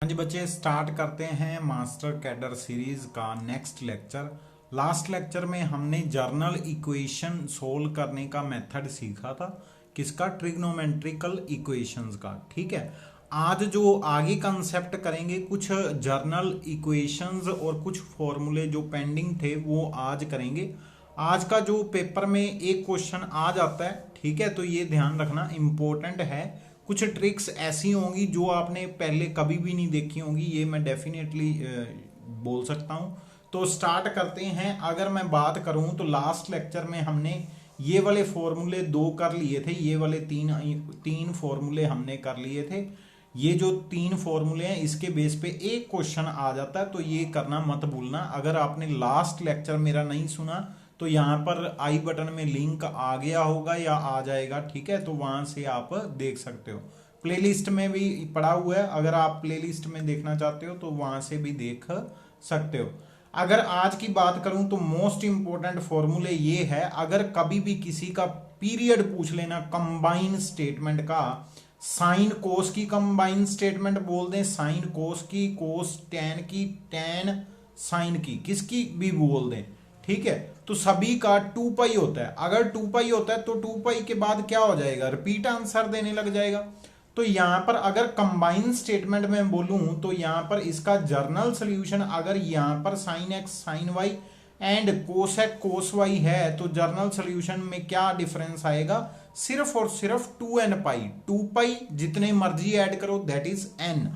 हाँ जी बच्चे, स्टार्ट करते हैं मास्टर कैडर सीरीज का नेक्स्ट लेक्चर। लास्ट लेक्चर में हमने जर्नल इक्वेशन सोल्व करने का मेथड सीखा था, किसका? ट्रिग्नोमेट्रिकल इक्वेशंस का। ठीक है, आज जो आगे कंसेप्ट करेंगे, कुछ जर्नल इक्वेशंस और कुछ फॉर्मूले जो पेंडिंग थे वो आज करेंगे। आज का जो पेपर में एक क्वेश्चन आ जाता है, ठीक है, तो ये ध्यान रखना, इंपॉर्टेंट है। कुछ ट्रिक्स ऐसी होंगी जो आपने पहले कभी भी नहीं देखी होंगी, ये मैं डेफिनेटली बोल सकता हूँ। तो स्टार्ट करते हैं। अगर मैं बात करूँ तो लास्ट लेक्चर में हमने ये वाले फॉर्मूले 2 कर लिए थे, ये वाले तीन फॉर्मूले हमने कर लिए थे। ये जो 3 फॉर्मूले हैं इसके बेस पे एक क्वेश्चन आ जाता है, तो ये करना मत भूलना। अगर आपने लास्ट लेक्चर मेरा नहीं सुना तो यहाँ पर आई बटन में लिंक आ गया होगा या आ जाएगा, ठीक है, तो वहां से आप देख सकते हो। प्लेलिस्ट में भी पड़ा हुआ है, अगर आप प्लेलिस्ट में देखना चाहते हो तो वहां से भी देख सकते हो। अगर आज की बात करूं तो मोस्ट इंपॉर्टेंट फॉर्मूले ये है, अगर कभी भी किसी का पीरियड पूछ लेना कंबाइन स्टेटमेंट का, साइन कोस की कंबाइन स्टेटमेंट बोल दें, साइन कोस की, कोस टेन की, टेन साइन की, किसकी भी बोल दें, ठीक है, तो सभी का 2 पाई होता है। अगर 2 पाई होता है तो 2 पाई के बाद क्या हो जाएगा? रिपीट आंसर देने लग जाएगा। तो यहां पर अगर कंबाइन स्टेटमेंट में बोलूं तो यहां पर इसका जर्नल सॉल्यूशन, अगर यहां पर sine X sine Y and cos X cos Y है, तो जर्नल सॉल्यूशन में क्या डिफरेंस आएगा? सिर्फ और सिर्फ 2n पाई। 2 पाई जितने मर्जी ऐड करो, that is n।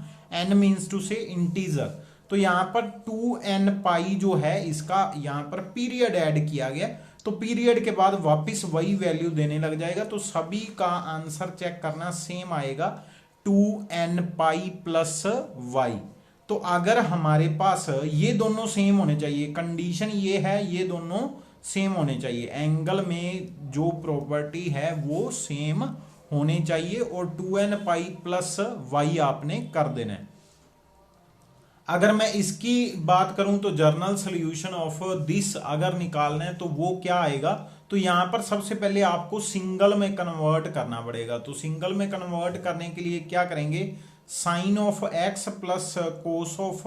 n means to से इंटीजर। तो यहां पर 2n पाई जो है इसका यहां पर पीरियड ऐड किया गया, तो पीरियड के बाद वापस वही वैल्यू देने लग जाएगा। तो सभी का आंसर चेक करना सेम आएगा, 2n पाई प्लस वाई। तो अगर हमारे पास ये दोनों सेम होने चाहिए, कंडीशन ये है ये दोनों सेम होने चाहिए, एंगल में जो प्रॉपर्टी है वो सेम होने चाहिए, और 2n पाई प्लस वाई आपने कर देना है। अगर मैं इसकी बात करूं तो जर्नल सॉल्यूशन ऑफ दिस अगर निकालना है तो वो क्या आएगा? तो यहां पर सबसे पहले आपको सिंगल में कन्वर्ट करना पड़ेगा। तो सिंगल में कन्वर्ट करने के लिए क्या करेंगे? Sine of X plus cos of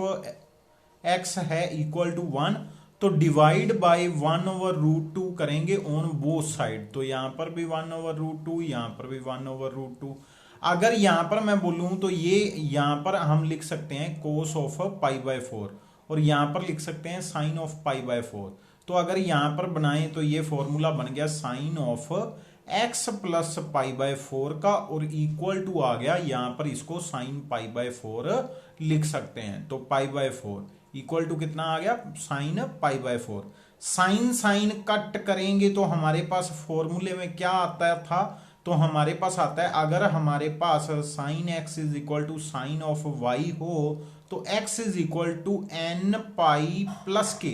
X है इक्वल टू 1, तो डिवाइड बाय 1/√2 करेंगे ऑन बोथ साइड। तो यहां पर भी 1/√2, यहां पर भी 1/√2। अगर यहां पर मैं बोलूं तो ये यहां पर हम लिख सकते हैं कोस ऑफ π/4, और यहां पर लिख सकते हैं साइन ऑफ π/4। तो अगर यहां पर बनाएं तो ये फॉर्मूला बन गया साइन ऑफ x प्लस π/4 का, और इक्वल टू आ गया, यहां पर इसको साइन π/4 लिख सकते हैं। तो π/4 इक्वल टू कितना आ गया? साइन π/4। साइन साइन कट करेंगे तो हमारे पास फॉर्मूले में क्या आता था? तो हमारे पास आता है, अगर हमारे पास sine x is equal to sine of y हो तो x is equal to n pi plus k,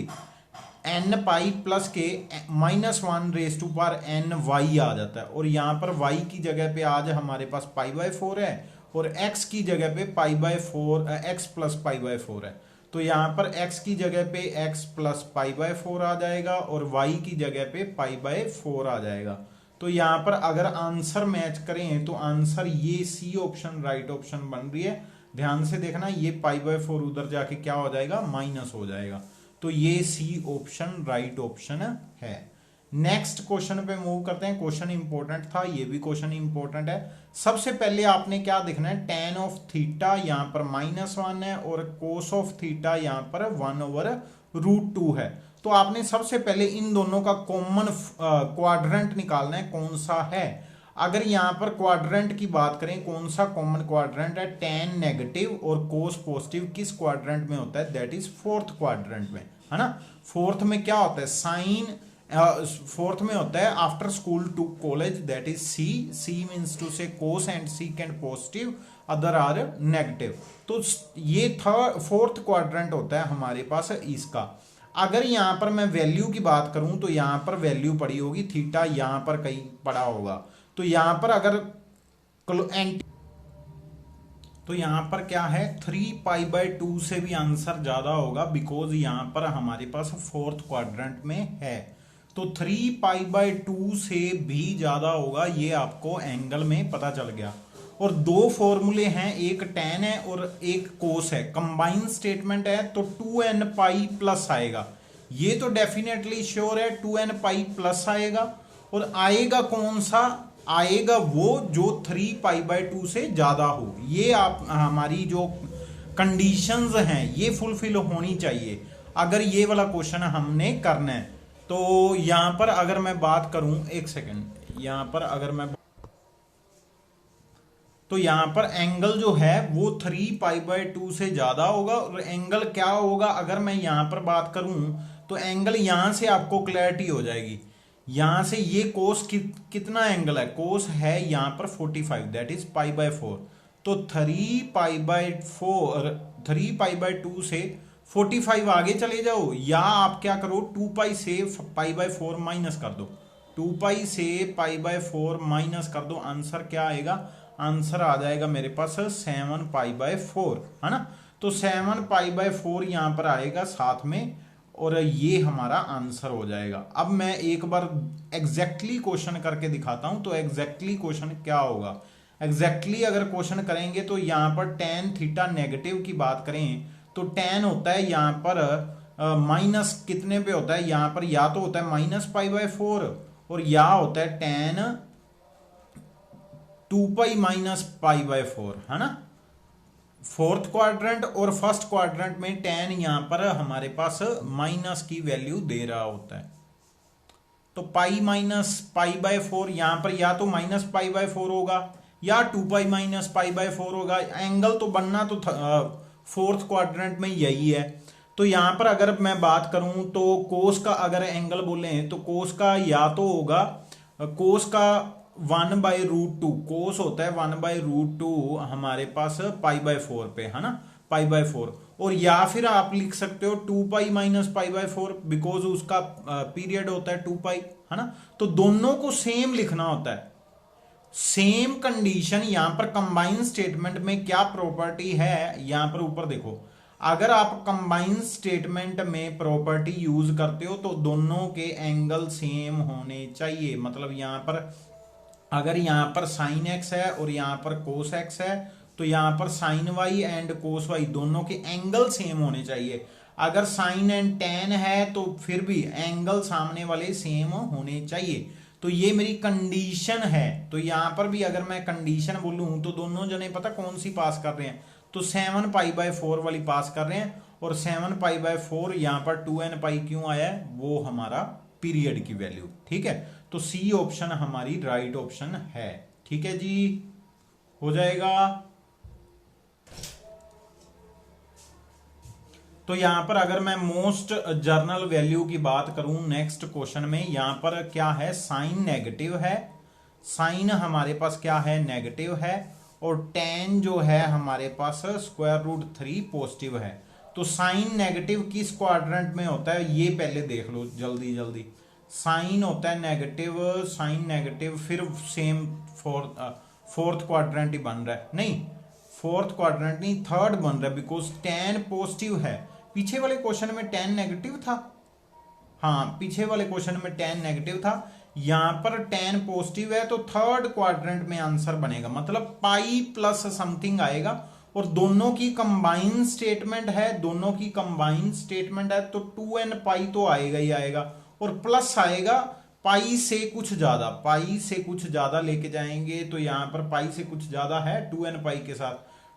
n pi plus k -1 N Y आ जाता है। और यहां पर वाई की जगह पे आज हमारे पास π/4 है, और एक्स की जगह पे π/4 एक्स प्लस π/4 है। तो यहां पर x की जगह पे x प्लस π/4 आ जाएगा, और y की जगह पे π/4 आ जाएगा। तो यहां पर अगर आंसर मैच करें तो आंसर ये सी ऑप्शन राइट ऑप्शन बन रही है। ध्यान से देखना, ये π/4 उधर जाके क्या हो जाएगा? माइनस हो जाएगा। तो ये सी ऑप्शन राइट ऑप्शन है। नेक्स्ट क्वेश्चन पे मूव करते हैं। क्वेश्चन इंपॉर्टेंट था, ये भी क्वेश्चन इंपॉर्टेंट है। सबसे पहले आपने क्या देखना है? टेन ऑफ थीटा यहाँ पर -1 है, और कोस ऑफ थीटा यहाँ पर 1/√2 है। तो आपने सबसे पहले इन दोनों का कॉमन क्वाड्रेंट निकालना है, कौन सा है। अगर यहां पर क्वाड्रेंट की बात करें, कौन सा कॉमन क्वाड्रेंट है? टेन नेगेटिव और कोस पॉजिटिव किस क्वाड्रेंट में होता है? दैट इज फोर्थ क्वाड्रेंट में, है ना। फोर्थ में क्या होता है? साइन फोर्थ में होता है after school to college, that is C. C means to say cos and secant positive, other are negative. तो ये फोर्थ क्वाड्रेंट होता है हमारे पास इसका। अगर यहां पर मैं वैल्यू की बात करूं तो यहां पर वैल्यू पड़ी होगी, थीटा यहां पर कहीं पड़ा होगा। तो यहां पर अगर तो यहां पर क्या है? 3π/2 से भी आंसर ज्यादा होगा, बिकॉज यहां पर हमारे पास फोर्थ क्वाड्रेंट में है। तो 3π/2 से भी ज्यादा होगा, ये आपको एंगल में पता चल गया। और दो फॉर्मूले हैं, एक tan है और एक cos है, कंबाइन स्टेटमेंट है तो 2n पाई प्लस आएगा, ये तो डेफिनेटली श्योर है 2n पाई प्लस आएगा। और आएगा कौन सा, आएगा वो जो 3 पाई बाय 2 से ज्यादा हो। ये आप हमारी जो कंडीशंस हैं ये फुलफिल होनी चाहिए अगर ये वाला क्वेश्चन हमने करना है। तो यहां पर अगर मैं बात करूं, एक सेकंड, यहां पर अगर मैं, तो यहां पर एंगल जो है वो 3 पाई बाय 2 से ज्यादा होगा। और एंगल क्या होगा अगर मैं यहां पर बात करूं तो एंगल यहां से आपको क्लैरिटी हो जाएगी। यहां से ये कोस कितना एंगल है, कोस है यहां पर 45, दैट इज पाई बाय 4। तो 3 पाई बाय 2 से 45 आगे चले जाओ, या आप क्या करो 2 पाई से पाई बाय 4 माइनस कर दो, 2 पाई से पाई बाय 4 माइनस कर दो, आंसर क्या आएगा, आंसर आ जाएगा मेरे पास 7 पाई बाय 4, है ना। तो 7 पाई बाय 4 यहां पर आएगा साथ में, और ये हमारा आंसर हो जाएगा। अब मैं एक बार एग्जैक्टली क्वेश्चन करके दिखाता हूं, तो एग्जैक्टली क्वेश्चन क्या होगा। एग्जैक्टली अगर क्वेश्चन करेंगे तो यहां पर tan थीटा नेगेटिव की बात करें तो tan होता है यहां पर माइनस कितने पे होता है, यहां पर या तो होता है माइनस पाई बाय 4 और या होता है tan 2 pi minus pi by 4, है ना। फोर्थ क्वाड्रेंट और फर्स्ट क्वाड्रेंट में tan यहां पर हमारे पास माइनस की वैल्यू दे रहा होता है। तो पाई माइनस पाई बाय 4 यहां पर या तो माइनस पाई बाय 4 होगा या 2 पाई माइनस पाई बाय 4 होगा। एंगल तो बनना तो फोर्थ क्वाड्रेंट में यही है। तो यहां पर अगर मैं बात करूं तो कोस का अगर एंगल बोले तो कोस का या तो होगा, कोस का 1/√2, कोस होता है 1/√2 हमारे पास पाई बाय 4 पे, है ना, पाई बाय 4। और या फिर आप लिख सकते हो 2 pi minus pi by 4, because उसका पीरियड होता है 2 पाई, है ना। तो दोनों को सेम लिखना होता है, सेम कंडीशन। यहां पर कंबाइन स्टेटमेंट में क्या प्रॉपर्टी है, यहां पर ऊपर देखो, अगर आप कंबाइन स्टेटमेंट में प्रॉपर्टी यूज करते हो तो दोनों के एंगल सेम होने चाहिए। मतलब यहां पर अगर यहां पर साइन एक्स है और यहां पर कोस एक्स है तो यहां पर sine Y and cos Y दोनों के एंगल सेम होने चाहिए। अगर साइन एंड टेन है तो फिर भी एंगल सामने वाले सेम होने चाहिए। तो ये मेरी कंडीशन है। तो यहां पर भी अगर मैं कंडीशन बोलूं तो दोनों जने पता कौन सी पास कर रहे हैं, तो 7 पाई बाय 4 वाली पास कर रहे हैं। और 7 पाई बाय 4 यहां पर 2n पाई क्यों आया है, वो हमारा पीरियड की वैल्यू, ठीक है। तो सी ऑप्शन हमारी राइट ऑप्शन है, ठीक है जी, हो जाएगा। तो यहां पर अगर मैं मोस्ट जर्नल वैल्यू की बात करूं नेक्स्ट क्वेश्चन में, यहां पर क्या है, साइन नेगेटिव है, साइन हमारे पास क्या है, नेगेटिव है, और tan जो है हमारे पास √3 पॉजिटिव है। तो साइन नेगेटिव किस क्वाड्रेंट में होता है ये पहले देख लो जल्दी जल्दी। साइन होता है नेगेटिव, साइन नेगेटिव, फिर सेम फोर्थ क्वाड्रेंट ही बन रहा है, नहीं फोर्थ क्वाड्रेंट नहीं, थर्ड बन रहा है, बिकॉज tan पॉजिटिव है। पीछे वाले क्वेश्चन में tan नेगेटिव था, हाँ पीछे वाले क्वेश्चन में tan नेगेटिव था, यहां पर tan पॉजिटिव है, तो थर्ड क्वाड्रेंट में आंसर बनेगा, मतलब पाई प्लस समथिंग आएगा। और दोनों की कंबाइन स्टेटमेंट है, दोनों की कंबाइन स्टेटमेंट है, तो 2n पाई तो आएगा ही आएगा, और प्लस आएगा पाई से कुछ ज्यादा, पाई से कुछ ज्यादा लेके जाएंगे तो यहां पर पाई से कुछ ज्यादा है 2n पाई के साथ,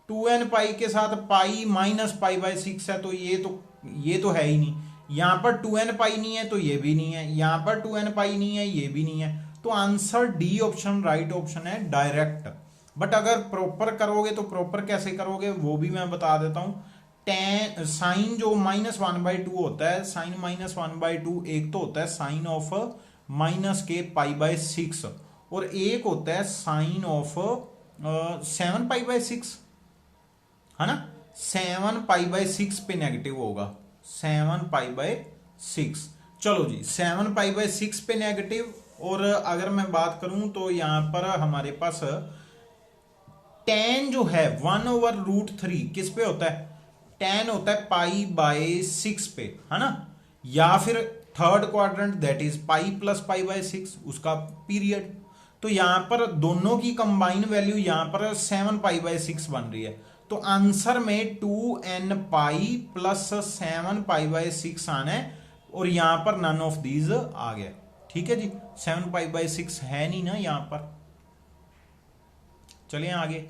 2n पाई के साथ पाई माइनस पाई बाय 6 है, तो ये तो है ही नहीं। यहां पर 2n पाई नहीं है तो ये भी नहीं है, यहां पर 2n पाई नहीं है, ये भी नहीं है। तो answer D option right option है डायरेक्ट। बट अगर प्रॉपर करोगे तो प्रॉपर कैसे करोगे वो भी मैं बता देता हूं। tan साइन जो -1/2 होता है, साइन -1/2 एक तो होता है साइन ऑफ माइनस के पाई बाय 6, और एक होता है साइन ऑफ 7 पाई बाय 6, है ना। 7 पाई बाय 6 पे नेगेटिव होगा, 7 पाई बाय 6। चलो जी 7 पाई बाय 6 पे नेगेटिव। और अगर मैं बात करूं तो यहां पर हमारे पास tan जो है 1/√3 किस पे होता है, tan होता है पाई बाय 6 पे, है ना। या फिर third quadrant that is pi plus pi by 6 उसका पीरियड। तो यहां पर दोनों की कंबाइन वैल्यू यहां पर 7π/6 बन रही है। तो आंसर में 2n प्लस 7π/6 आना है और यहां पर नन ऑफ दीज आ गया। ठीक है जी, 7π/6 है नहीं ना यहां पर। चलिए आगे,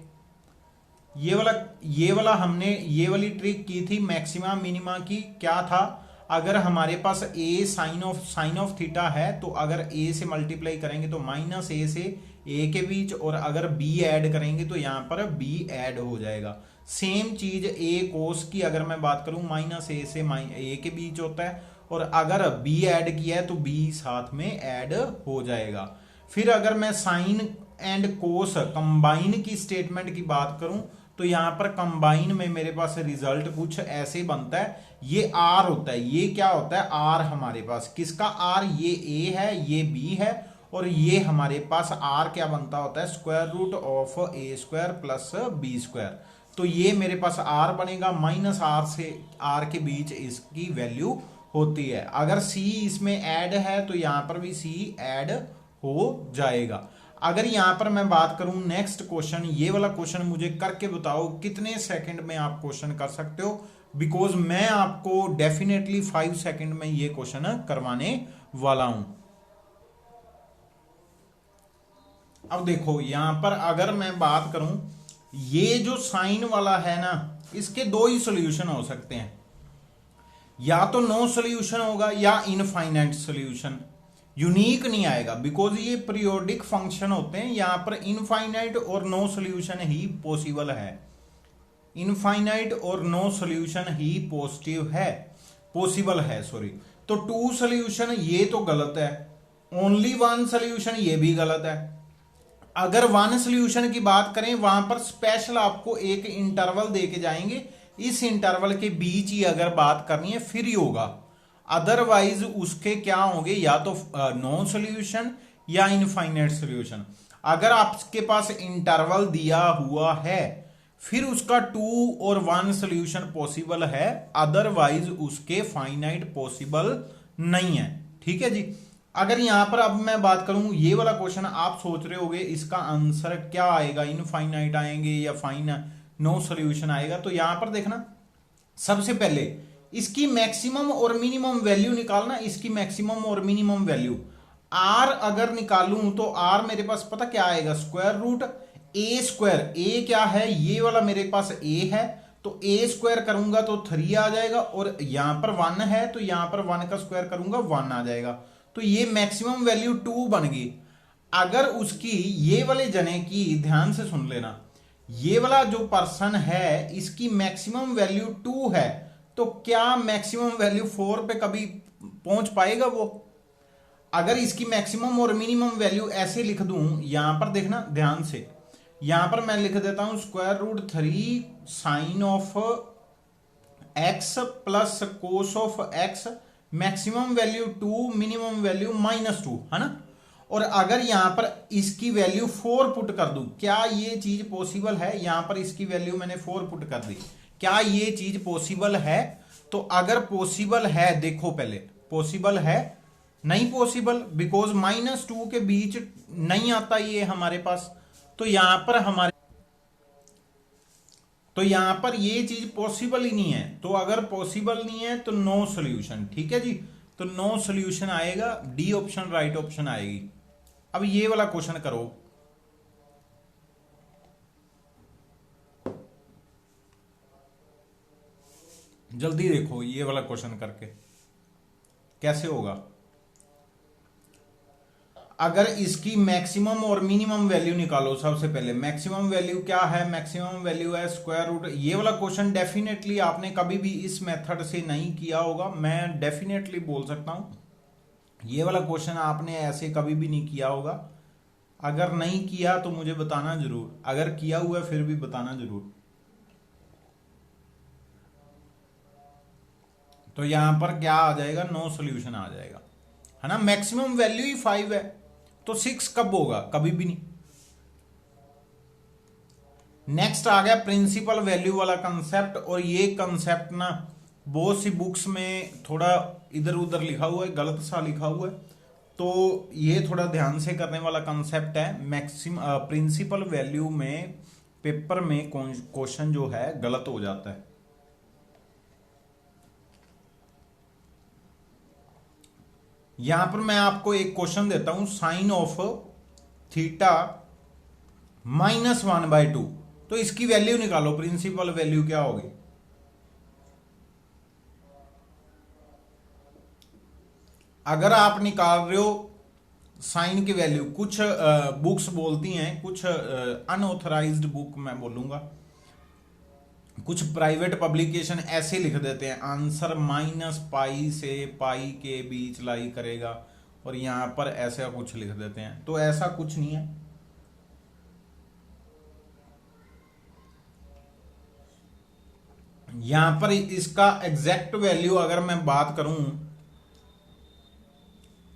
ये वाला हमने ये वाली ट्रिक की थी मैक्सिमा मिनिमा की। क्या था, अगर हमारे पास a साइन ऑफ थीटा है तो अगर a से मल्टीप्लाई करेंगे तो माइनस a से a के बीच, और अगर b ऐड करेंगे तो यहां पर b ऐड हो जाएगा। सेम चीज a कोस की अगर मैं बात करूं माइनस a से a के बीच होता है, और अगर b ऐड किया है तो b साथ में ऐड हो जाएगा। फिर अगर मैं साइन एंड कोस कंबाइन की स्टेटमेंट की बात करूं तो यहां पर कंबाइन में मेरे पास रिजल्ट कुछ ऐसे बनता है, ये आर होता है, ये क्या होता है आर हमारे पास, किसका आर, ये ए है ये बी है, और ये हमारे पास आर क्या बनता होता है square root of A square plus B square. तो ये मेरे पास आर बनेगा, माइनस आर से आर के बीच इसकी वैल्यू होती है। अगर सी इसमें ऐड है तो यहां पर भी सी ऐड हो जाएगा। अगर यहां पर मैं बात करूं नेक्स्ट क्वेश्चन, ये वाला क्वेश्चन मुझे करके बताओ कितने सेकंड में आप क्वेश्चन कर सकते हो, बिकॉज मैं आपको डेफिनेटली 5 सेकंड में ये क्वेश्चन करवाने वाला हूं। अब देखो यहां पर अगर मैं बात करूं, ये जो साइन वाला है ना, इसके दो ही सॉल्यूशन हो सकते हैं, या तो नो सॉल्यूशन होगा या इनफाइनाइट सॉल्यूशन। यूनिक नहीं आएगा बिकॉज ये पीरियोडिक फंक्शन होते हैं, यहां पर इनफाइनाइट और नो सॉल्यूशन ही पॉसिबल है, इनफाइनाइट और नो सॉल्यूशन ही पॉसिबल है सॉरी। तो 2 सॉल्यूशन ये तो गलत है, ओनली 1 सॉल्यूशन ये भी गलत है। अगर 1 सॉल्यूशन की बात करें वहां पर स्पेशल आपको एक इंटरवल देके जाएंगे, इस इंटरवल के बीच ही अगर बात करनी है फिर ही होगा, अदरवाइज उसके क्या होंगे या तो नो सॉल्यूशन या इनफाइनाइट सॉल्यूशन। अगर आपके पास इंटरवल दिया हुआ है फिर उसका 2 और 1 सॉल्यूशन पॉसिबल है, अदरवाइज उसके फाइनाइट पॉसिबल नहीं है। ठीक है जी। अगर यहां पर अब मैं बात करूं ये वाला क्वेश्चन, आप सोच रहे होगे इसका आंसर क्या आएगा, इनफाइनाइट आएंगे या नो सॉल्यूशन आएगा। तो यहां पर देखना, सबसे पहले इसकी मैक्सिमम और मिनिमम वैल्यू निकालना, इसकी मैक्सिमम और मिनिमम वैल्यू आर अगर निकालूं तो आर मेरे पास पता क्या आएगा स्क्वायर रूट ए स्क्वायर, ए क्या है ये वाला मेरे पास ए है, तो ए स्क्वायर करूंगा तो 3 आ जाएगा, और यहां पर 1 है तो यहां पर 1 का स्क्वायर करूंगा 1 आ जाएगा। तो ये मैक्सिमम वैल्यू 2 बन गई। अगर उसकी ये वाले जने की, ध्यान से सुन लेना, ये वाला जो पर्सन है इसकी मैक्सिमम वैल्यू 2 है, तो क्या मैक्सिमम वैल्यू 4 पे कभी पहुंच पाएगा वो? अगर इसकी मैक्सिमम और मिनिमम वैल्यू ऐसे लिख दूं, यहां पर देखना ध्यान से, यहां पर मैं लिख देता हूं square root 3 sine of X plus cos of X, maximum value 2 minimum value -2 है ना। और अगर यहां पर इसकी वैल्यू 4 पुट कर दूं, क्या ये चीज पॉसिबल है? यहां पर इसकी वैल्यू मैंने 4 पुट कर दी, क्या ये चीज पॉसिबल है? तो अगर पॉसिबल है, देखो पहले पॉसिबल है, नहीं पॉसिबल, बिकॉज -2 के बीच नहीं आता ये हमारे पास। तो यहां पर ये चीज पॉसिबल ही नहीं है। तो अगर पॉसिबल नहीं है तो नो सॉल्यूशन। ठीक है जी, तो नो सॉल्यूशन आएगा, डी ऑप्शन राइट ऑप्शन आएगी। अब ये वाला क्वेश्चन करो, जल्दी देखो ये वाला क्वेश्चन करके कैसे होगा। अगर इसकी मैक्सिमम और मिनिमम वैल्यू निकालो, सबसे पहले मैक्सिमम वैल्यू क्या है? मैक्सिमम वैल्यू है स्क्वायर रूट। ये वाला क्वेश्चन डेफिनेटली आपने कभी भी इस मेथड से नहीं किया होगा, मैं डेफिनेटली बोल सकता हूं ये वाला क्वेश्चन आपने ऐसे कभी भी नहीं किया होगा। अगर नहीं किया तो मुझे बताना जरूर, अगर किया हुआ है फिर भी बताना जरूर। तो यहां पर क्या आ जाएगा? नो सॉल्यूशन आ जाएगा, है ना। मैक्सिमम वैल्यू ही 5 है, तो 6 कब होगा? कभी भी नहीं। नेक्स्ट आ गया प्रिंसिपल वैल्यू वाला कंसेप्ट, और ये कंसेप्ट ना बहुत सी बुक्स में थोड़ा इधर उधर लिखा हुआ है, गलत सा लिखा हुआ है, तो ये थोड़ा ध्यान से करने वाला कंसेप्ट है। प्रिंसिपल वैल्यू में पेपर में क्वेश्चन जो है गलत हो जाता है। यहां पर मैं आपको एक क्वेश्चन देता हूं, साइन ऑफ थीटा -1/2, तो इसकी वैल्यू निकालो, प्रिंसिपल वैल्यू क्या होगी। अगर आप निकाल रहे हो साइन की वैल्यू, कुछ बुक्स बोलती हैं, कुछ अनऑथराइज्ड बुक मैं बोलूंगा, कुछ प्राइवेट पब्लिकेशन ऐसे लिख देते हैं आंसर -पाई से पाई के बीच लाई करेगा, और यहां पर ऐसा कुछ लिख देते हैं। तो ऐसा कुछ नहीं है। यहां पर इसका एग्जैक्ट वैल्यू अगर मैं बात करूं,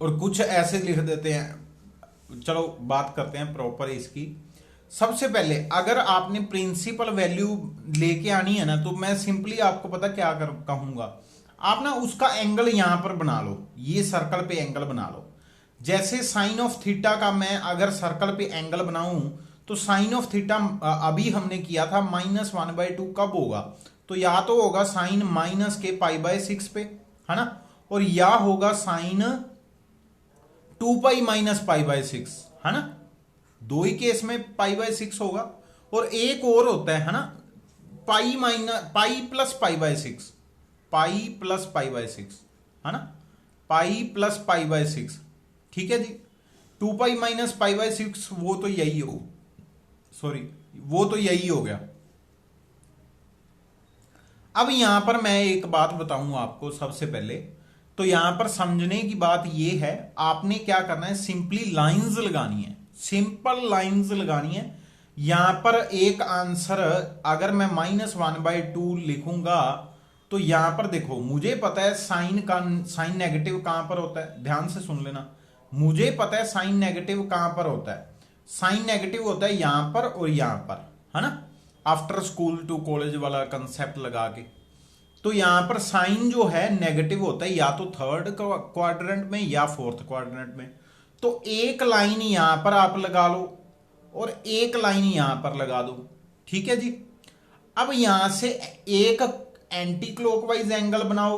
और कुछ ऐसे लिख देते हैं। चलो बात करते हैं प्रॉपर इसकी। सबसे पहले अगर आपने प्रिंसिपल वैल्यू लेके आनी है ना, तो मैं सिंपली आपको पता क्या कहूंगा, आप ना उसका एंगल यहां पर बना लो, ये सर्कल पे एंगल बना लो। जैसे साइन ऑफ थीटा का मैं अगर सर्कल पे एंगल बनाऊं, तो साइन ऑफ थीटा अभी हमने किया था -1/2 कब होगा, तो या तो होगा साइन -π/6 पे, है ना, और या होगा साइन 2π - π/6, है ना। दो ही केस में π/6 होगा, और एक और होता है ना, पाई प्लस π/6, पाई प्लस π/6, है ना, पाई प्लस π/6। ठीक है जी, 2π - π/6 वो तो यही हो, सॉरी वो तो यही हो गया। अब यहां पर मैं एक बात बताऊंगा आपको सबसे पहले, तो यहां पर समझने की बात यह है, आपने क्या करना है, सिंपली लाइंस लगानी है, सिंपल लाइंस लगानी है। यहां पर एक आंसर अगर मैं -1/2 लिखूंगा, तो यहां पर देखो मुझे पता है साइन नेगेटिव कहां पर होता है, ध्यान से सुन लेना। मुझे पता है साइन नेगेटिव कहां पर होता है, साइन नेगेटिव होता है यहां पर और यहां पर, है ना, आफ्टर स्कूल टू कॉलेज वाला कंसेप्ट लगा के। तो यहां पर साइन जो है नेगेटिव होता है या तो थर्ड क्वाड्रेंट में या फोर्थ क्वाड्रेंट में। तो एक लाइन यहां पर आप लगा लो और एक लाइन यहां पर लगा दो। ठीक है जी। अब यहां से एक एंटी क्लॉकवाइज एंगल बनाओ,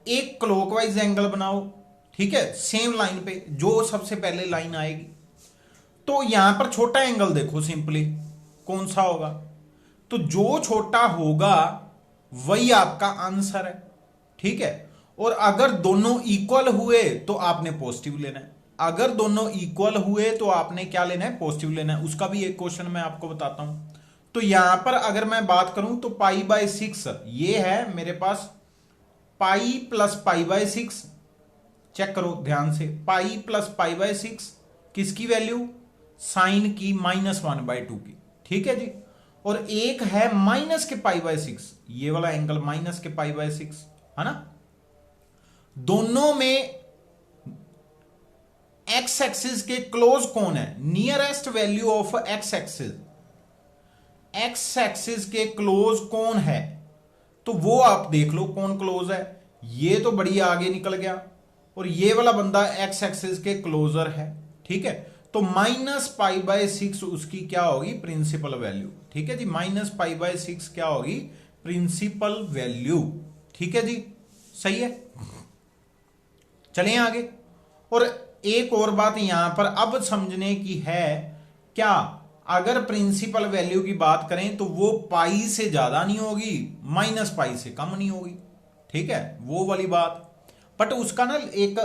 एक क्लॉकवाइज एंगल बनाओ। ठीक है, सेम लाइन पे जो सबसे पहले लाइन आएगी। तो यहां पर छोटा एंगल देखो सिंपली कौन सा होगा, तो जो छोटा होगा वही आपका आंसर है। ठीक है, और अगर दोनों इक्वल हुए तो आपने पॉजिटिव लेना है, अगर दोनों इक्वल हुए तो आपने क्या लेना है, पॉजिटिव लेना है। उसका भी एक क्वेश्चन मैं आपको बताता हूं। तो यहां पर अगर मैं बात करूं तो π/6 ये है मेरे पास, पाई प्लस π/6, चेक करो ध्यान से, पाई प्लस π/6 किसकी वैल्यू, साइन की -1/2 की। ठीक है जी, और एक है माइनस के π/6, ये वाला एंगल माइनस के π/6, है ना। दोनों में एक्स एक्सिस के क्लोज कौन है, nearest value of x axis, x axis के क्लोज कौन है, तो वो आप देख लो कौन क्लोज है। ये तो बड़ी आगे निकल गया, और ये वाला बंदा एक्स एक्सिस के क्लोजर है। ठीक है, तो -π/6 उसकी क्या होगी, प्रिंसिपल वैल्यू। ठीक है जी, -π/6 क्या होगी, प्रिंसिपल वैल्यू। ठीक है जी, सही है। चलें आगे। और एक और बात यहां पर अब समझने की है, क्या अगर प्रिंसिपल वैल्यू की बात करें तो वो पाई से ज्यादा नहीं होगी, -π से कम नहीं होगी। ठीक है, वो वाली बात। बट उसका ना एक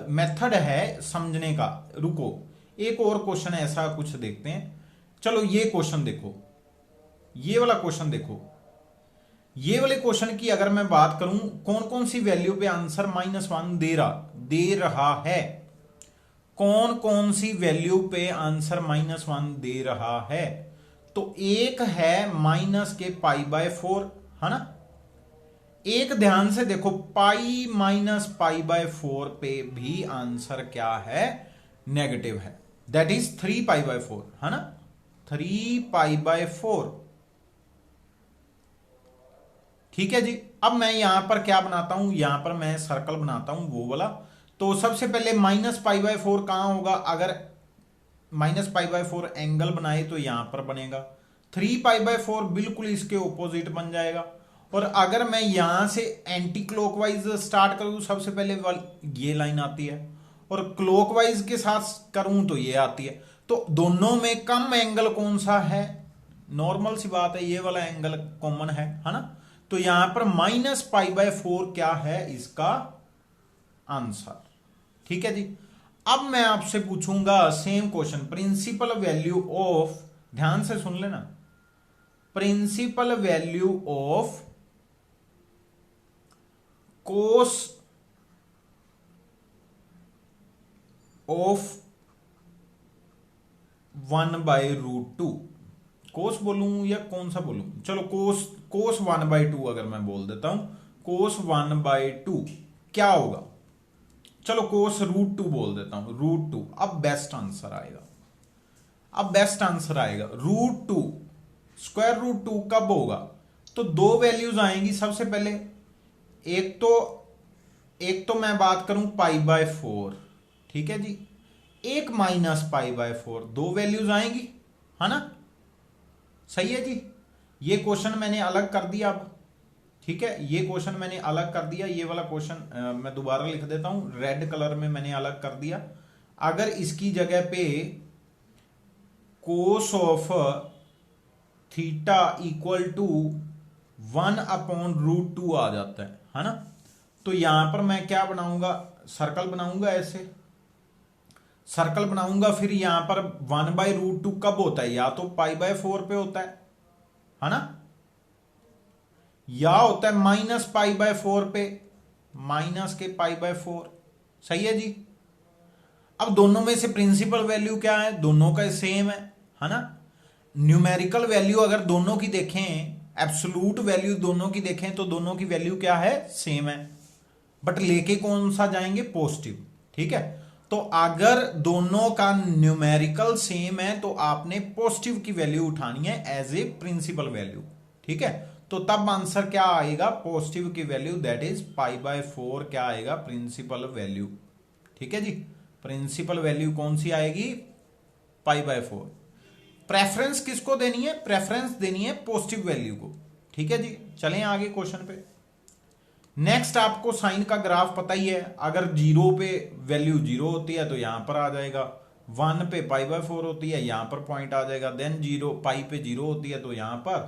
मेथड है समझने का। रुको, एक और क्वेश्चन ऐसा कुछ देखते हैं। चलो ये क्वेश्चन देखो, ये वाला क्वेश्चन देखो। ये वाले क्वेश्चन की अगर मैं बात करूं, कौन कौन सी वैल्यू पे आंसर -1 दे रहा है, कौन कौन सी वैल्यू पे आंसर -1 दे रहा है, तो एक है -π/4, है ना। एक ध्यान से देखो, पाई -π/4 पे भी आंसर क्या है, नेगेटिव है, दैट इज 3π/4, है ना, 3π/4। ठीक है जी। अब मैं यहां पर क्या बनाता हूं, यहां पर मैं सर्कल बनाता हूं वो वाला। तो सबसे पहले -π/4 कहां होगा? अगर -π/4 एंगल बनाए तो यहां पर बनेगा। 3π/4 बिल्कुल इसके ऑपोजिट बन जाएगा। और अगर मैं यहां से एंटी क्लॉकवाइज स्टार्ट करूं, सबसे पहले ये लाइन आती है, और क्लॉकवाइज के साथ करूं तो ये आती है। तो दोनों में कम एंगल कौन सा है? नॉर्मल सी बात है, ये वाला एंगल कॉमन है ना। तो यहां पर -π/4 क्या है इसका आंसर। ठीक है जी। अब मैं आपसे पूछूंगा same question, principal value of, ध्यान से सुन लेना, principal value of cos of 1/√2। Cos बोलूं या कौन सा बोलूं? चलो कोस 1/2 अगर मैं बोल देता हूं, कोस 1/2 क्या होगा? चलो कोस √2 बोल देता हूं, √2। अब बेस्ट आंसर आएगा, अब बेस्ट आंसर आएगा √2। √2 कब होगा? तो दो वैल्यूज आएंगी। सबसे पहले एक तो मैं बात करूं π/4, ठीक है जी, एक -π/4, दो वैल्यूज आएंगी, है ना। सही है जी। ये क्वेश्चन मैंने अलग कर दिया अब, ठीक है, ये क्वेश्चन मैंने अलग कर दिया। ये वाला क्वेश्चन मैं दोबारा लिख देता हूं, रेड कलर में मैंने अलग कर दिया। अगर इसकी जगह पे cos of theta equal to 1/√2 आ जाता है ना, तो यहां पर मैं क्या बनाऊंगा? सर्कल बनाऊंगा, ऐसे सर्कल बनाऊंगा। फिर यहां पर 1/√2 कब होता है? या तो π/4 पे होता है ना, या होता है -π/4 पे, माइनस के π/4। सही है जी। अब दोनों में से प्रिंसिपल वैल्यू क्या है? दोनों का सेम है ना। न्यूमेरिकल वैल्यू अगर दोनों की देखें, एब्सोल्यूट वैल्यू दोनों की देखें, तो दोनों की वैल्यू क्या है? सेम है। बट लेके कौन सा जाएंगे? पॉजिटिव। ठीक है, तो अगर दोनों का न्यूमेरिकल सेम है तो आपने पॉजिटिव की वैल्यू उठानी है एज ए प्रिंसिपल वैल्यू। ठीक है, तो तब आंसर क्या आएगा? पॉजिटिव की वैल्यू, दैट इज π/4 क्या आएगा? Principal value. ठीक है जी, प्रिंसिपल वैल्यू कौन सी आएगी? π/4। प्रेफरेंस किसको देनी है? प्रेफरेंस देनी है पॉजिटिव वैल्यू को। ठीक है जी, चलें आगे क्वेश्चन पे। नेक्स्ट आपको साइन का ग्राफ पता ही है। अगर 0 पे वैल्यू 0 होती है तो यहां पर आ जाएगा, 1 पे π/4 होती है, यहां पर पॉइंट आ जाएगा। देन 0 पाई पे 0 होती है तो यहां पर,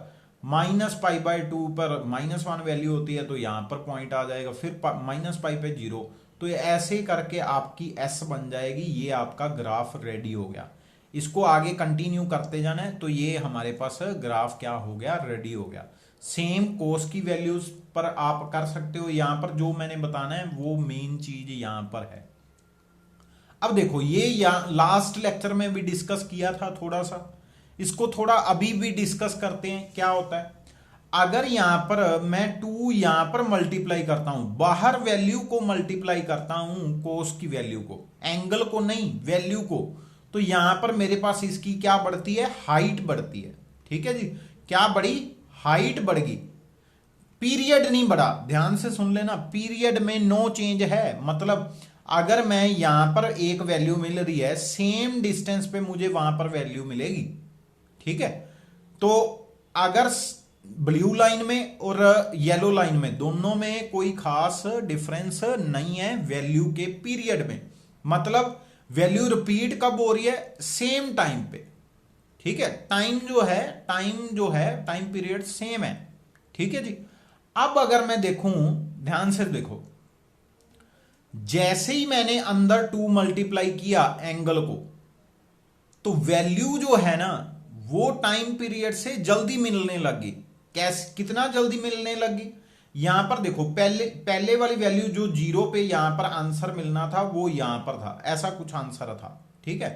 -π/2 पर -1 वैल्यू होती है तो यहां पर पॉइंट आ जाएगा। फिर -π पे 0, तो ये ऐसे करके आपकी S बन जाएगी। ये आपका ग्राफ रेडी हो गया। इसको आगे कंटिन्यू करते जाना है, तो ये हमारे पास ग्राफ क्या हो गया? रेडी हो गया। सेम कोस की वैल्यूज पर आप कर सकते हो। यहां पर जो मैंने बताना है वो मेन चीज यहां पर है। अब देखो, ये लास्ट लेक्चर में भी डिस्कस किया था थोड़ा सा, इसको थोड़ा अभी भी डिस्कस करते हैं। क्या होता है अगर यहां पर मैं 2 यहां पर मल्टीप्लाई करता हूं, बाहर वैल्यू को मल्टीप्लाई करता हूं, कोस की वैल्यू को, एंगल को नहीं, वैल्यू को, तो यहां पर मेरे पास इसकी क्या बढ़ती है? हाइट बढ़ती है। ठीक है जी, क्या बढ़ी? हाइट बढ़ गई, पीरियड नहीं बढ़ा। ध्यान से सुन लेना, पीरियड में नो चेंज है। मतलब अगर मैं यहां पर एक वैल्यू मिल रही है, सेम डिस्टेंस पे मुझे वहां पर वैल्यू मिलेगी। ठीक है, तो अगर ब्लू लाइन में और येलो लाइन में, दोनों में कोई खास डिफरेंस नहीं है वैल्यू के पीरियड में। मतलब वैल्यू रिपीट कब हो रही है? सेम टाइम पे। ठीक है, टाइम जो है टाइम पीरियड सेम है। ठीक है जी। अब अगर मैं देखूं, ध्यान से देखो, जैसे ही मैंने अंदर 2 मल्टीप्लाई किया एंगल को, तो वैल्यू जो है ना वो टाइम पीरियड से जल्दी मिलने लगी। कैसे? कितना जल्दी मिलने लगी? यहां पर देखो, पहले वाली वैल्यू जो 0 पे यहां पर आंसर मिलना था वो यहां पर था, ऐसा कुछ आंसर था। ठीक है,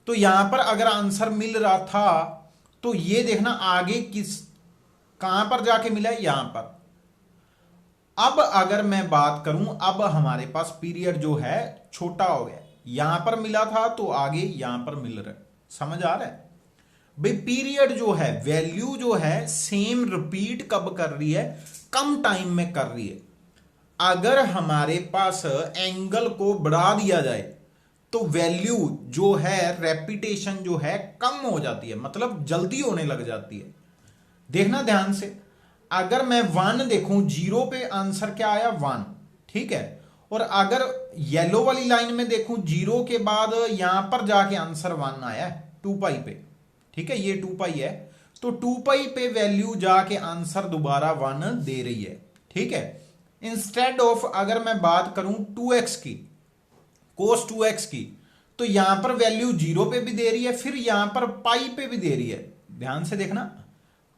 तो यहां पर अगर आंसर मिल रहा था तो ये देखना आगे कहां पर जाके मिला? यहां पर। अब अगर मैं बात करूं, अब हमारे पास पीरियड जो है छोटा हो गया। यहां पर मिला था तो आगे यहां पर मिल रहा है। समझ आ रहा है भाई? पीरियड जो है, वैल्यू जो है सेम रिपीट कब कर रही है? कम टाइम में कर रही है। अगर हमारे पास एंगल को बढ़ा दिया जाए तो वैल्यू जो है रेपिटेशन जो है कम हो जाती है, मतलब जल्दी होने लग जाती है। देखना ध्यान से, अगर मैं 1 देखूं, 0 पे आंसर क्या आया 1, ठीक है। और अगर येलो वाली लाइन में देखूं, 0 के बाद यहां पर जाके आंसर 1 आया है 2 पाई पे, ठीक है, ये 2 पाई है, तो 2 पाई पे वैल्यू जाके आंसर दोबारा 1 दे रही है, ठीक है। इंस्टेड ऑफ अगर मैं बात करूं 2x की, cos 2x की, तो यहां पर वैल्यू 0 पे भी दे रही है, फिर यहां पर पाई पे भी दे रही है। ध्यान से देखना,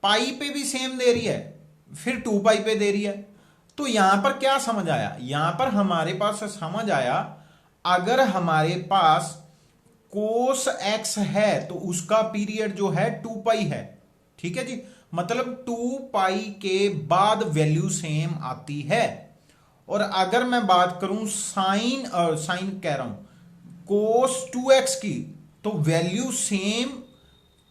पाई पे भी सेम दे रही है, फिर 2 पाई पे दे रही है। तो यहां पर क्या समझ आया, यहां पर हमारे पास समझ आया, अगर हमारे पास कोस एक्स है तो उसका पीरियड जो है 2 पाई है, ठीक है जी, मतलब 2 पाई के बाद वैल्यू सेम आती है। और अगर मैं बात करूं साइन कह रहा हूं कोस 2x की, तो वैल्यू सेम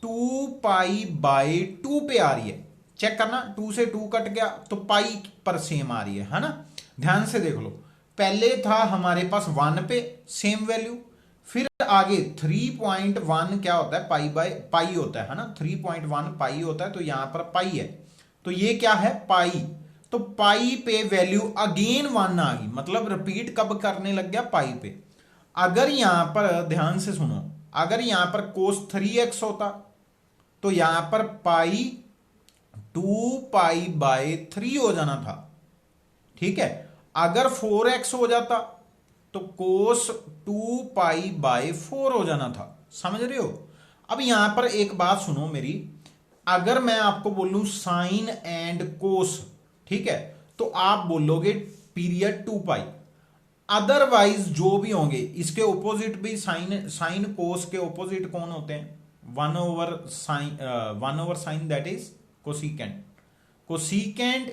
2 पाई बाय 2 पे आ रही है। चेक करना, 2 से 2 कट गया तो पाई पर सेम आ रही है ना। ध्यान से देख लो, पहले था हमारे पास 1 पे सेम वैल्यू, फिर आगे 3.1 क्या होता है, पाई बाय पाई होता है ना, 3.1 पाई होता है, तो यहां पर पाई है, तो ये क्या है पाई, तो पाई पे वैल्यू अगेन 1 आ गई, मतलब रिपीट कब करने लग गया, पाई पे। अगर यहां पर ध्यान से सुनो, अगर यहां पर कोस 3x होता तो यहां पर पाई 2 पाई बाय 3 हो जाना था, ठीक है। अगर 4x हो जाता तो कोस 2 पाई बाय 4 हो जाना था, समझ रहे हो। अब यहां पर एक बात सुनो मेरी, अगर मैं आपको बोलूं साइन एंड कोस, ठीक है, तो आप बोलोगे पीरियड 2 पाई। अदरवाइज जो भी होंगे इसके ओपोजिट भी, साइन कोस के ओपोजिट कौन होते हैं, 1/साइन that is cosecant, cosecant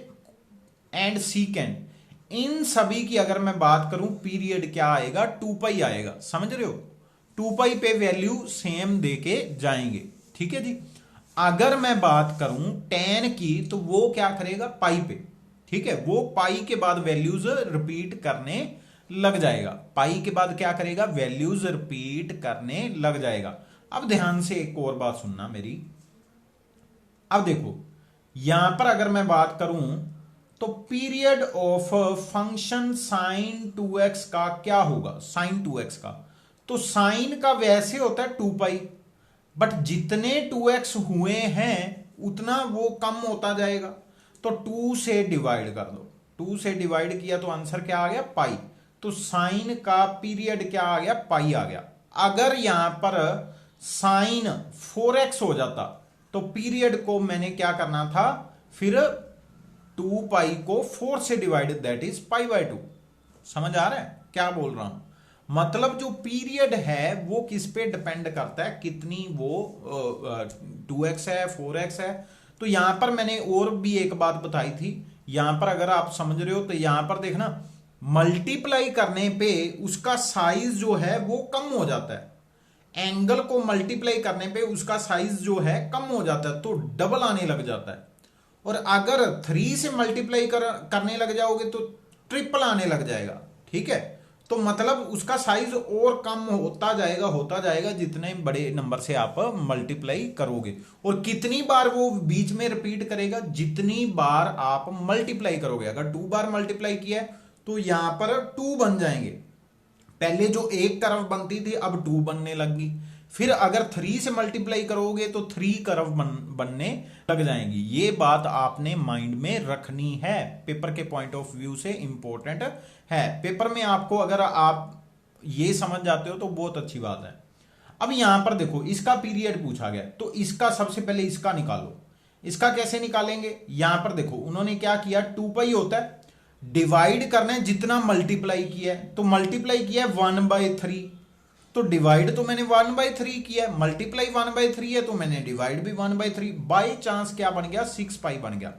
and secant, इन सभी की अगर मैं बात करूं पीरियड क्या आएगा, 2 पाई आएगा, समझ रहे हो। 2 पाई पे वैल्यू सेम देके जाएंगे, ठीक है जी। अगर मैं बात करूं tan की, तो वो क्या करेगा पाई पे, ठीक है, वो पाई के बाद वैल्यूज रिपीट करने लग जाएगा, पाई के बाद क्या करेगा, वैल्यूज रिपीट करने लग जाएगा। अब ध्यान से एक और बात सुनना मेरी, अब देखो यहां पर अगर मैं बात करूं तो period of function sine 2x का क्या होगा, साइन 2x का, तो साइन का वैसे होता है 2 पाई, बट जितने 2x हुए हैं उतना वो कम होता जाएगा, तो 2 से डिवाइड कर दो, 2 से डिवाइड किया तो आंसर क्या आ गया पाई, तो साइन का पीरियड क्या आ गया, पाई आ गया। अगर यहां पर साइन 4x हो जाता तो पीरियड को मैंने क्या करना था, फिर 2 पाई को 4 से divide, that is pi by 2। समझ आ रहा है क्या बोल रहा हूं, मतलब जो पीरियड है वो किस पे डिपेंड करता है, कितनी वो 2x है 4x है। तो यहां पर मैंने और भी एक बात बताई थी, यहां पर अगर आप समझ रहे हो तो यहां पर देखना, मल्टीप्लाई करने पे उसका साइज जो है वो कम हो जाता है, एंगल को मल्टीप्लाई करने पे उसका साइज जो है कम हो जाता है, तो डबल आने लग जाता है। और अगर 3 से मल्टीप्लाई करने लग जाओगे तो ट्रिपल आने लग जाएगा, ठीक है। तो मतलब उसका साइज और कम होता जाएगा जितने बड़े नंबर से आप मल्टीप्लाई करोगे। और कितनी बार वो बीच में रिपीट करेगा, जितनी बार आप मल्टीप्लाई करोगे। अगर 2 बार मल्टीप्लाई किया है तो यहां पर 2 बन जाएंगे, पहले जो एक कर्व बनती थी अब 2 बनने लगी। फिर अगर 3 से मल्टीप्लाई करोगे तो 3 कर्व बनने लग जाएंगी। ये बात आपने माइंड में रखनी है, पेपर के पॉइंट ऑफ व्यू से इंपॉर्टेंट है। पेपर में आपको अगर आप ये समझ जाते हो तो बहुत अच्छी बात है। अब यहां पर देखो इसका पीरियड पूछा गया, तो इसका सबसे पहले इसका निकालो। इसका कैसे निकालेंगे, यहां पर देखो उन्होंने क्या किया, 2 पाई होता है, डिवाइड करना है जितना मल्टीप्लाई किया है, तो मल्टीप्लाई किया है 1/3, तो डिवाइड तो मैंने 1/3 किया है, मल्टीप्लाई 1/3 है तो मैंने डिवाइड भी 1/3, बाई चांस क्या बन गया 6 पाई बन गया।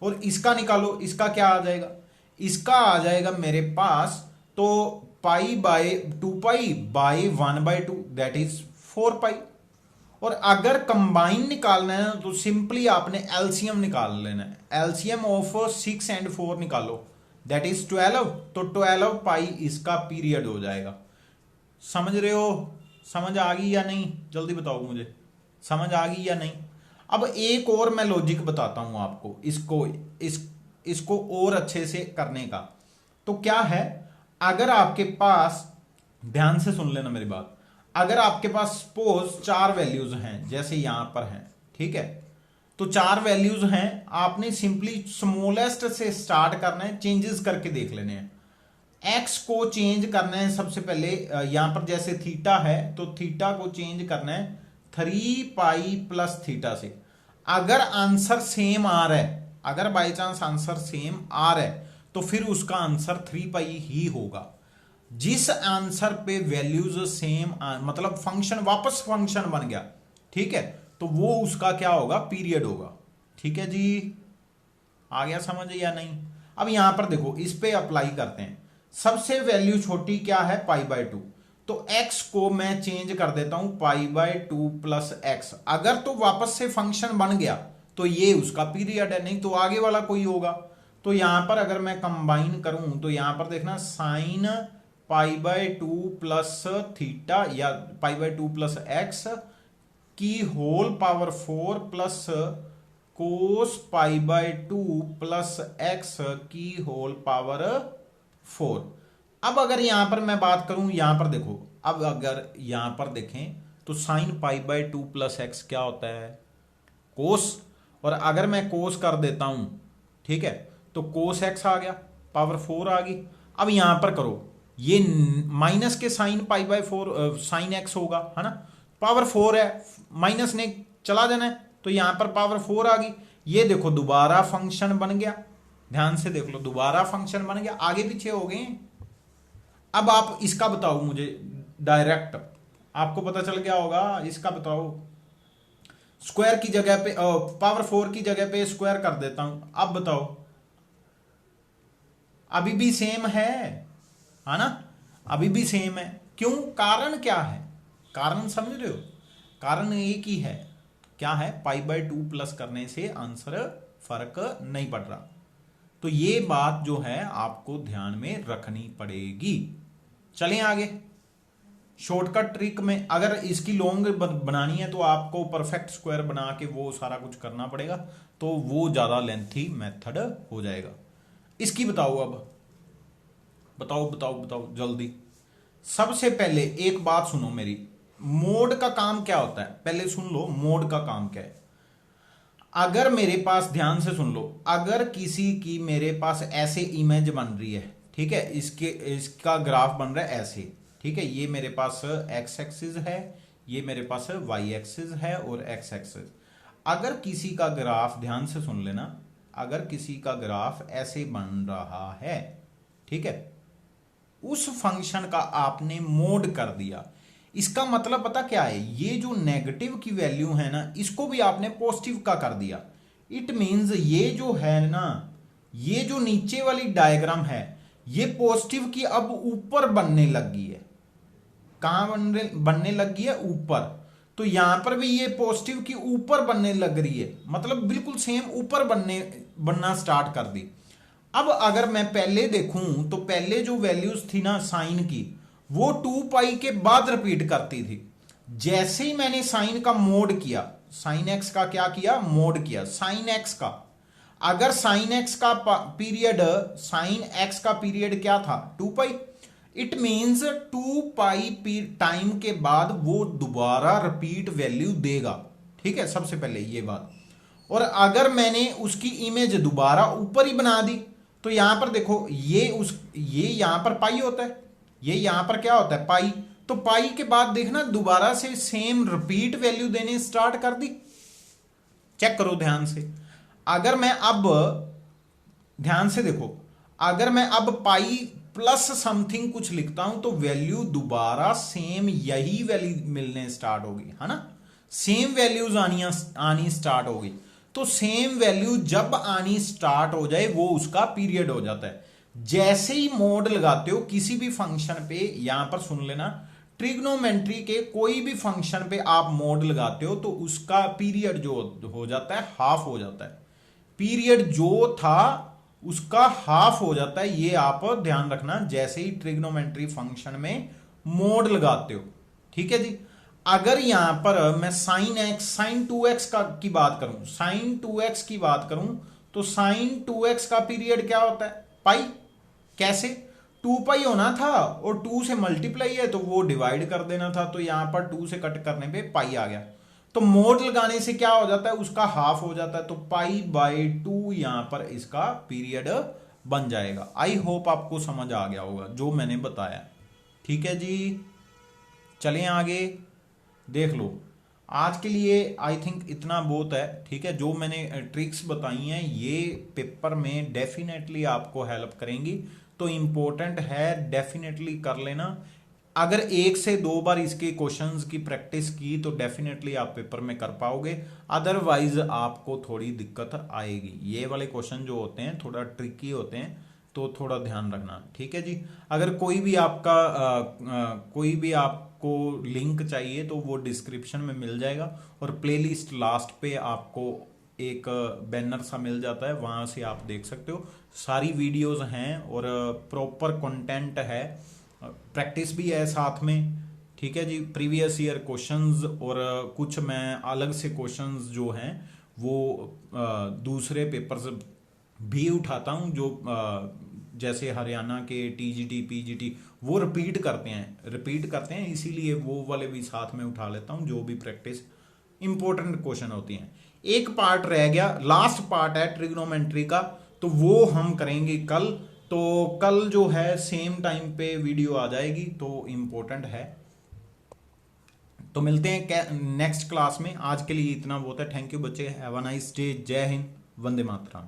और इसका निकालो, इसका क्या आ जाएगा, इसका आ जाएगा मेरे पास तो पाई by 2 pi by 1/2 that is 4 पाई। और अगर कंबाइन निकालना है तो सिंपली आपने एलसीएम निकाल लेना है, एलसीएम ऑफ 6 एंड 4 निकालो, दैट इज 12, तो 12 पाई इसका पीरियड हो जाएगा। समझ रहे हो? समझ आ गई या नहीं? जल्दी बताओ मुझे, समझ आ गई या नहीं? अब एक और मैं लॉजिक बताता हूं आपको, इसको और अच्छे से करने का। तो क्या है, अगर आपके पास, ध्यान से सुन लेना मेरी बात, अगर आपके पास सपोज 4 वैल्यूज हैं जैसे यहां पर हैं, ठीक है, तो 4 वैल्यूज हैं, आपने सिंपली स्मॉलेस्ट से स्टार्ट करना है, चेंजेस करके देख लेने हैं। एक्स को चेंज करना है सबसे पहले, यहां पर जैसे थीटा है तो थीटा को चेंज करना है 3 पाई प्लस थीटा से। अगर आंसर सेम आ रहा है, अगर बाई चांस आंसर सेम आ रहा है तो फिर उसका आंसर 3 पाई ही होगा। जिस आंसर पे वैल्यूज सेम मतलब फंक्शन वापस फंक्शन बन गया, ठीक है, तो वो उसका क्या होगा, पीरियड होगा। ठीक है जी, आ गया समझ या नहीं? अब यहां पर देखो, इस पे अप्लाई करते हैं। सबसे वैल्यू छोटी क्या है, पाई बाय 2, तो x को मैं चेंज कर देता हूं पाई बाय 2 प्लस एक्स। अगर तो वापस से फंक्शन बन गया तो ये उसका पीरियड है, नहीं तो आगे वाला कोई होगा। तो यहां पर अगर मैं कंबाइन करूं तो यहां पर देखना sine pi by 2 plus theta या पाई बाय 2 प्लस एक्स की whole power 4 plus cos pi by 2 plus X की होल पावर 4। अब अगर यहां पर मैं बात करूं, यहां पर देखो, अब अगर यहां पर देखें तो sign pi by 2 plus x क्या होता है, कोस। और अगर मैं कोस कर देता हूं, ठीक है, तो कोस एक्स आ गया, पावर 4 आ गई। अब यहां पर करो, ये माइनस के sign pi bye 4 sine x होगा, है ना, पावर 4 है, माइनस ने चला जाना है, तो यहां पर पावर 4 आ गई। ये देखो दोबारा फंक्शन बन गया, ध्यान से देख लो, दोबारा फंक्शन बन गया, आगे पीछे हो गए। अब आप इसका बताओ मुझे डायरेक्ट, आपको पता चल गया होगा, इसका बताओ। स्क्वायर की जगह पे पावर 4 की जगह पे स्क्वायर कर देता हूं, अब बताओ, अभी भी सेम है ना, अभी भी सेम है। क्यों? कारण क्या है, कारण समझ रहे हो? कारण एक ही है, क्या है, पाई बाय 2 प्लस करने से आंसर फर्क नहीं पड़ रहा। तो ये बात जो है आपको ध्यान में रखनी पड़ेगी। चलें आगे। शॉर्टकट ट्रिक में अगर इसकी लॉन्ग बनानी है तो आपको परफेक्ट स्क्वायर बना के वो सारा कुछ करना पड़ेगा, तो वो ज्यादा लेंथी मेथड हो जाएगा। इसकी बताओ, अब बताओ बताओ बताओ जल्दी। सबसे पहले एक बात सुनो मेरी, मोड का काम क्या होता है, पहले सुन लो मोड का काम क्या है। अगर मेरे पास, ध्यान से सुन लो, अगर किसी की मेरे पास ऐसे इमेज बन रही है, ठीक है, इसका ग्राफ बन रहा है ऐसे, ठीक है, ये मेरे पास एक्स एक्सिस है, ये मेरे पास वाई एक्सिस है और एक्स एक्सिस। अगर किसी का ग्राफ, ध्यान से सुन लेना, अगर किसी का ग्राफ ऐसे बन रहा है, ठीक है, उस फंक्शन का आपने मोड कर दिया, इसका मतलब पता क्या है, ये जो नेगेटिव की वैल्यू है ना, इसको भी आपने पॉजिटिव का कर दिया। इट मींस ये जो है ना, ये जो नीचे वाली डायग्राम है, ये पॉजिटिव की अब ऊपर बनने लग गई है। कहां बनने लग गई है, ऊपर। तो यहां पर भी ये पॉजिटिव की ऊपर बनने लग रही है, मतलब बिल्कुल सेम ऊपर बनना स्टार्ट कर दी। अब अगर मैं पहले देखूं तो पहले जो वैल्यूज थी ना साइन की, वो 2 पाई के बाद रिपीट करती थी। जैसे ही मैंने साइन का मोड किया, साइन एक्स का क्या किया, मोड किया साइन एक्स का। अगर साइन एक्स का पीरियड, साइन एक्स का पीरियड क्या था, 2 पाई। इट मींस 2 पाई टाइम के बाद वो दोबारा रिपीट वैल्यू देगा, ठीक है, सबसे पहले ये बात। और अगर मैंने उसकी इमेज दोबारा ऊपर ही बना दी, तो यहां पर देखो, ये यहां पर पाई होता है, ये यहां पर क्या होता है, पाई। तो पाई के बाद देखना दोबारा से सेम रिपीट वैल्यू देने स्टार्ट कर दी। चेक करो ध्यान से। अगर मैं अब, ध्यान से देखो, अगर मैं अब पाई प्लस समथिंग कुछ लिखता हूं तो वैल्यू दोबारा सेम यही वैल्यू मिलने स्टार्ट होगी, है ना, सेम वैल्यूज आनी स्टार्ट होगी। तो सेम वैल्यू जब आनी स्टार्ट हो जाए वो उसका पीरियड हो जाता है। जैसे ही मोड लगाते हो किसी भी फंक्शन पे, यहां पर सुन लेना, ट्रिग्नोमेट्री के कोई भी फंक्शन पे आप मोड लगाते हो तो उसका पीरियड जो हो जाता है हाफ हो जाता है। पीरियड जो था उसका हाफ हो जाता है। ये आप ध्यान रखना जैसे ही ट्रिग्नोमेट्री फंक्शन में मोड लगाते हो, ठीक है जी। अगर यहां पर मैं साइन एक्स साइन 2x का की बात करूं, साइन 2x की बात करूं, तो साइन 2x का पीरियड क्या होता है, पाई। कैसे, 2 पाई होना था और 2 से मल्टीप्लाई है तो वो डिवाइड कर देना था, तो यहां पर 2 से कट करने पे पाई आ गया। तो मोड लगाने से क्या हो जाता है, उसका हाफ हो जाता है, तो पाई बाई 2 यहां पर इसका पीरियड बन जाएगा। आई होप आपको समझ आ गया होगा जो मैंने बताया, ठीक है जी। चलें आगे, देख लो। आज के लिए आई थिंक इतना बहुत है, ठीक है। जो मैंने ट्रिक्स बताई हैं ये पेपर में डेफिनेटली आपको हेल्प करेंगी, तो इम्पोर्टेंट है, डेफिनेटली कर लेना। अगर 1 से 2 बार इसके क्वेश्चंस की प्रैक्टिस की तो डेफिनेटली आप पेपर में कर पाओगे, अदरवाइज आपको थोड़ी दिक्कत आएगी। ये वाले क्वेश्चन जो होते हैं थोड़ा ट्रिकी होते हैं, तो थोड़ा ध्यान रखना, ठीक है जी। अगर कोई भी कोई भी आपको लिंक चाहिए तो वो डिस्क्रिप्शन में मिल जाएगा, और प्लेलिस्ट लास्ट पे आपको एक बैनर सा मिल जाता है, वहां से आप देख सकते हो। सारी वीडियोस हैं और प्रॉपर कंटेंट है, प्रैक्टिस भी है साथ में, ठीक है जी। प्रीवियस ईयर क्वेश्चंस और कुछ मैं अलग से क्वेश्चंस जो हैं वो दूसरे पेपर्स भी उठाता हूं, जो जैसे हरियाणा के टीजीटी पीजीटी वो रिपीट करते हैं, इसीलिए वो वाले भी साथ में उठा लेता हूं, जो भी प्रैक्टिस इंपॉर्टेंट क्वेश्चन होती हैं। एक पार्ट रह गया, लास्ट पार्ट है ट्रिग्नोमेट्री का, तो वो हम करेंगे कल। तो कल जो है सेम टाइम पे वीडियो आ जाएगी, तो इंपॉर्टेंट है। तो मिलते हैं नेक्स्ट क्लास में, आज के लिए इतना बहुत है। थैंक यू बच्चे, हैव अ नाइस डे, जय हिंद, वंदे मातरम।